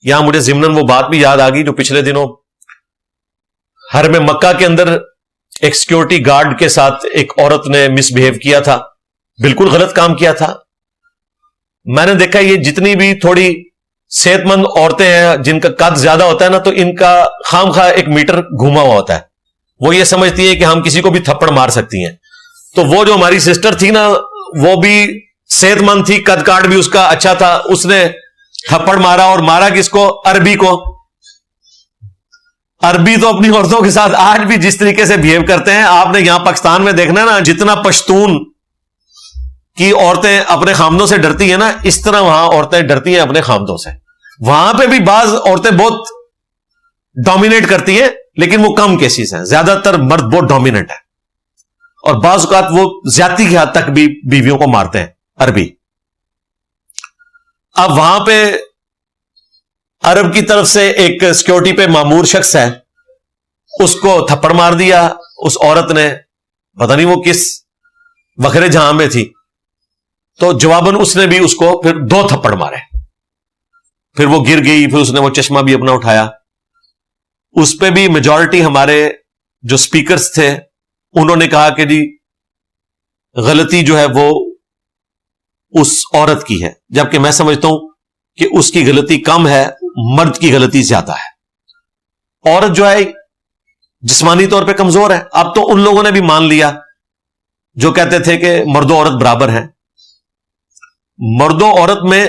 یہاں مجھے ضمناً وہ بات بھی یاد آ گئی جو پچھلے دنوں حرم مکہ کے اندر ایک سیکورٹی گارڈ کے ساتھ ایک عورت نے مس بہیو کیا تھا، بالکل غلط کام کیا تھا. میں نے دیکھا یہ جتنی بھی تھوڑی صحت مند عورتیں ہیں جن کا قد زیادہ ہوتا ہے نا، تو ان کا خام خواہ ایک میٹر گھوما ہوا ہوتا ہے. وہ یہ سمجھتی ہے کہ ہم کسی کو بھی تھپڑ مار سکتی ہیں. تو وہ جو ہماری سسٹر تھی نا، وہ بھی صحت مند تھی، قد کاٹ بھی اس کا اچھا تھا، اس نے تھپڑ مارا. اور مارا کس کو؟ عربی کو. عربی تو اپنی عورتوں کے ساتھ آج بھی جس طریقے سے بہیو کرتے ہیں، آپ نے یہاں پاکستان میں دیکھنا ہے نا، جتنا پشتون کی عورتیں اپنے خامدوں سے ڈرتی ہیں نا، اس طرح وہاں عورتیں ڈرتی ہیں اپنے خامدوں سے. وہاں پہ بھی بعض عورتیں بہت ڈومینیٹ کرتی ہیں، لیکن وہ کم کیسز ہیں. زیادہ تر مرد بہت ڈومیننٹ ہے، اور بعض اوقات وہ زیادتی کی حد تک بھی بیویوں کو مارتے ہیں عربی. اب وہاں پہ عرب کی طرف سے ایک سیکورٹی پہ مامور شخص ہے، اس کو تھپڑ مار دیا اس عورت نے. پتہ نہیں وہ کس وکھرے جہاں میں تھی، تو جواباً اس نے بھی اس کو پھر 2 تھپڑ مارے. پھر وہ گر گئی، پھر اس نے وہ چشمہ بھی اپنا اٹھایا. اس پہ بھی میجورٹی ہمارے جو سپیکرز تھے انہوں نے کہا کہ جی غلطی جو ہے وہ اس عورت کی ہے، جبکہ میں سمجھتا ہوں کہ اس کی غلطی کم ہے، مرد کی غلطی زیادہ ہے. عورت جو ہے جسمانی طور پہ کمزور ہے. اب تو ان لوگوں نے بھی مان لیا جو کہتے تھے کہ مرد و عورت برابر ہیں. مرد و عورت میں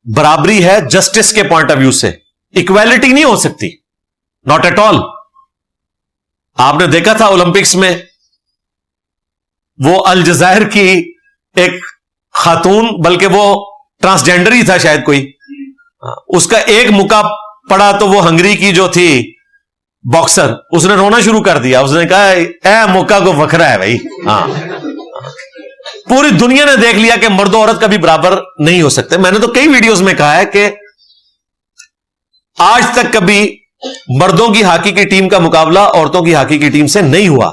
برابری ہے جسٹس کے پوائنٹ آف ویو سے، ایکویلٹی نہیں ہو سکتی، ناٹ ایٹ آل. آپ نے دیکھا تھا اولمپکس میں وہ الجزائر کی ایک خاتون، بلکہ وہ ٹرانسجینڈر ہی تھا شاید کوئی، اس کا ایک موقع پڑا تو وہ ہنگری کی جو تھی باکسر، اس نے رونا شروع کر دیا. اس نے کہا اے موقع کو وکھرا ہے بھائی. ہاں، پوری دنیا نے دیکھ لیا کہ مرد و عورت کا بھی برابر نہیں ہو سکتے. میں نے تو کئی ویڈیوز میں کہا ہے کہ آج تک کبھی مردوں کی ہاکی کی ٹیم کا مقابلہ عورتوں کی ہاکی کی ٹیم سے نہیں ہوا.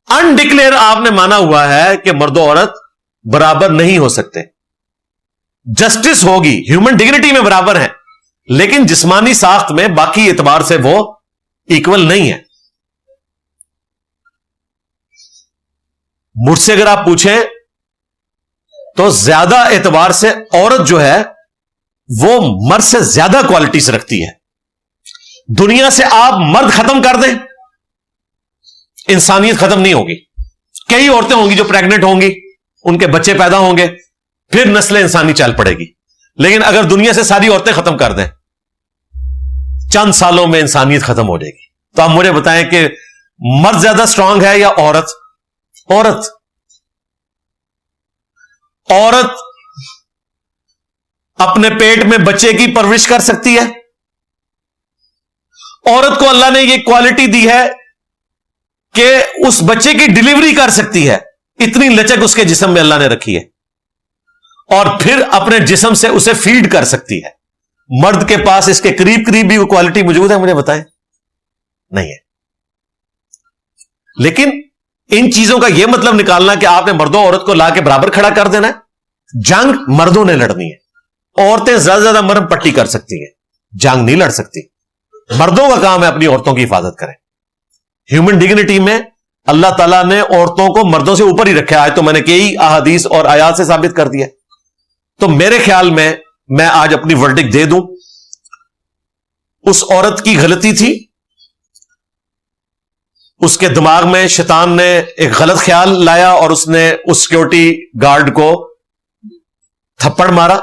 انڈکلیئر آپ نے مانا ہوا ہے کہ مرد و عورت برابر نہیں ہو سکتے. جسٹس ہوگی، ہیومن ڈگنیٹی میں برابر ہیں، لیکن جسمانی ساخت میں باقی اعتبار سے وہ ایکول نہیں ہے. مجھ سے اگر آپ پوچھیں تو زیادہ اعتبار سے عورت جو ہے وہ مرد سے زیادہ کوالٹیز رکھتی ہے. دنیا سے آپ مرد ختم کر دیں، انسانیت ختم نہیں ہوگی. کئی عورتیں ہوں گی جو پریگننٹ ہوں گی، ان کے بچے پیدا ہوں گے، پھر نسل انسانی چل پڑے گی. لیکن اگر دنیا سے ساری عورتیں ختم کر دیں، چند سالوں میں انسانیت ختم ہو جائے گی. تو آپ مجھے بتائیں کہ مرد زیادہ سٹرانگ ہے یا عورت؟ عورت. عورت اپنے پیٹ میں بچے کی پرورش کر سکتی ہے. عورت کو اللہ نے یہ کوالٹی دی ہے کہ اس بچے کی ڈلیوری کر سکتی ہے. اتنی لچک اس کے جسم میں اللہ نے رکھی ہے، اور پھر اپنے جسم سے اسے فیڈ کر سکتی ہے. مرد کے پاس اس کے قریب قریب بھی وہ کوالٹی موجود ہے؟ مجھے بتائیں. نہیں ہے. لیکن ان چیزوں کا یہ مطلب نکالنا کہ آپ نے مردوں عورت کو لا کے برابر کھڑا کر دینا ہے. جنگ مردوں نے لڑنی ہے. عورتیں زیادہ سے زیادہ مرہم پٹی کر سکتی ہیں، جنگ نہیں لڑ سکتی. مردوں کا کام ہے اپنی عورتوں کی حفاظت کریں. ہیومن ڈگنیٹی میں اللہ تعالیٰ نے عورتوں کو مردوں سے اوپر ہی رکھا ہے. آج تو میں نے کئی احادیث اور آیات سے ثابت کر دیا. تو میرے خیال میں آج اپنی ورڈکٹ دے دوں، اس عورت کی غلطی تھی. اس کے دماغ میں شیطان نے ایک غلط خیال لایا اور اس نے اس سیکورٹی گارڈ کو تھپڑ مارا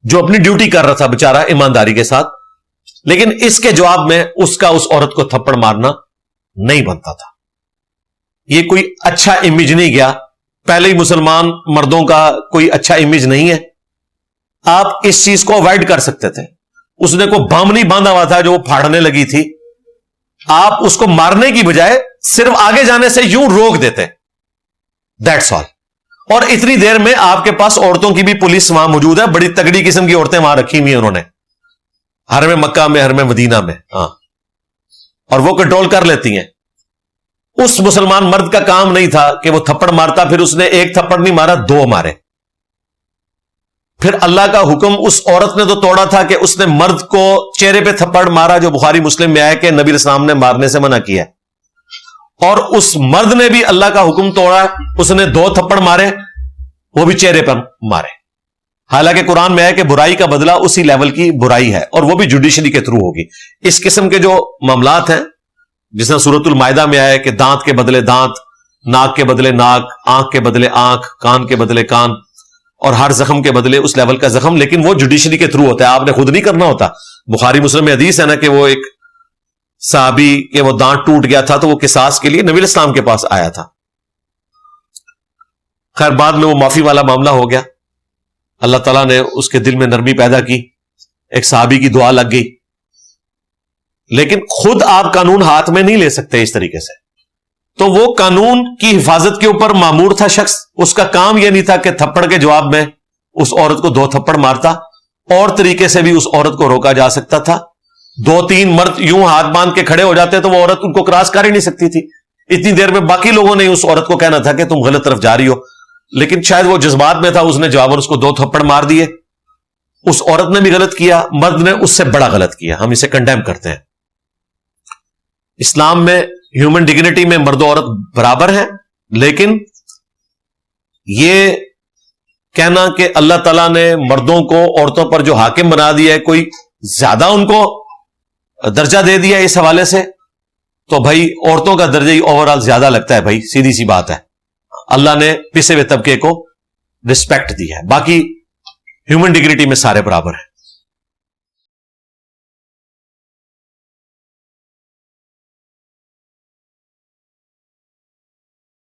جو اپنی ڈیوٹی کر رہا تھا بیچارہ ایمانداری کے ساتھ. لیکن اس کے جواب میں اس کا اس عورت کو تھپڑ مارنا نہیں بنتا تھا. یہ کوئی اچھا امیج نہیں گیا. پہلے ہی مسلمان مردوں کا کوئی اچھا امیج نہیں ہے. آپ اس چیز کو اوائڈ کر سکتے تھے. اس نے کوئی بم نہیں باندھا ہوا تھا جو وہ پھاڑنے لگی تھی. آپ اس کو مارنے کی بجائے صرف آگے جانے سے یوں روک دیتے. That's all. اور اتنی دیر میں آپ کے پاس عورتوں کی بھی پولیس وہاں موجود ہے. بڑی تگڑی قسم کی عورتیں وہاں رکھی ہوئی ہیں انہوں نے، حرم مکہ میں، حرم مدینہ میں. ہاں، اور وہ کنٹرول کر لیتی ہیں. اس مسلمان مرد کا کام نہیں تھا کہ وہ تھپڑ مارتا، پھر اس نے ایک تھپڑ نہیں مارا، 2 مارے. پھر اللہ کا حکم اس عورت نے تو توڑا تھا کہ اس نے مرد کو چہرے پہ تھپڑ مارا، جو بخاری مسلم میں آیا کہ نبی علیہ السلام نے مارنے سے منع کیا، اور اس مرد نے بھی اللہ کا حکم توڑا، اس نے 2 تھپڑ مارے، وہ بھی چہرے پر مارے۔ حالانکہ قرآن میں ہے کہ برائی کا بدلہ اسی لیول کی برائی ہے، اور وہ بھی جوڈیشری کے تھرو ہوگی۔ اس قسم کے جو معاملات ہیں، جس طرح سورۃ المائدہ میں آیا کہ دانت کے بدلے دانت، ناک کے بدلے ناک، آنکھ کے بدلے آنکھ، کان کے بدلے کان، اور ہر زخم کے بدلے اس لیول کا زخم، لیکن وہ جوڈیشری کے تھرو ہوتا ہے، آپ نے خود نہیں کرنا ہوتا۔ بخاری مسلم میں حدیث ہے نا کہ وہ ایک صحابی کہ وہ دانت ٹوٹ گیا تھا تو وہ قصاص کے لیے نبی علیہ السلام کے پاس آیا تھا۔ خیر بعد میں وہ معافی والا معاملہ ہو گیا، اللہ تعالیٰ نے اس کے دل میں نرمی پیدا کی، ایک صحابی کی دعا لگ گئی، لیکن خود آپ قانون ہاتھ میں نہیں لے سکتے اس طریقے سے۔ تو وہ قانون کی حفاظت کے اوپر مامور تھا شخص، اس کا کام یہ نہیں تھا کہ تھپڑ کے جواب میں اس عورت کو 2 تھپڑ مارتا، اور طریقے سے بھی اس عورت کو روکا جا سکتا تھا۔ 2-3 مرد یوں ہاتھ باندھ کے کھڑے ہو جاتے تو وہ عورت ان کو کراس کر ہی نہیں سکتی تھی۔ اتنی دیر میں باقی لوگوں نے اس عورت کو کہنا تھا کہ تم غلط طرف جا رہی ہو، لیکن شاید وہ جذبات میں تھا، اس نے جواباً اس کو 2 تھپڑ مار دیے۔ اس عورت نے بھی غلط کیا، مرد نے اس سے بڑا غلط کیا، ہم اسے کنڈیم کرتے ہیں۔ اسلام میں ہیومن ڈگنیٹی میں مرد و عورت برابر ہیں، لیکن یہ کہنا کہ اللہ تعالیٰ نے مردوں کو عورتوں پر جو حاکم بنا دیا ہے، کوئی زیادہ ان کو درجہ دے دیا اس حوالے سے، تو بھائی عورتوں کا درجہ ہی اوورآل زیادہ لگتا ہے، بھائی سیدھی سی بات ہے۔ اللہ نے پسے ہوئے طبقے کو رسپیکٹ دی ہے، باقی ہیومن ڈگنیٹی میں سارے برابر ہیں۔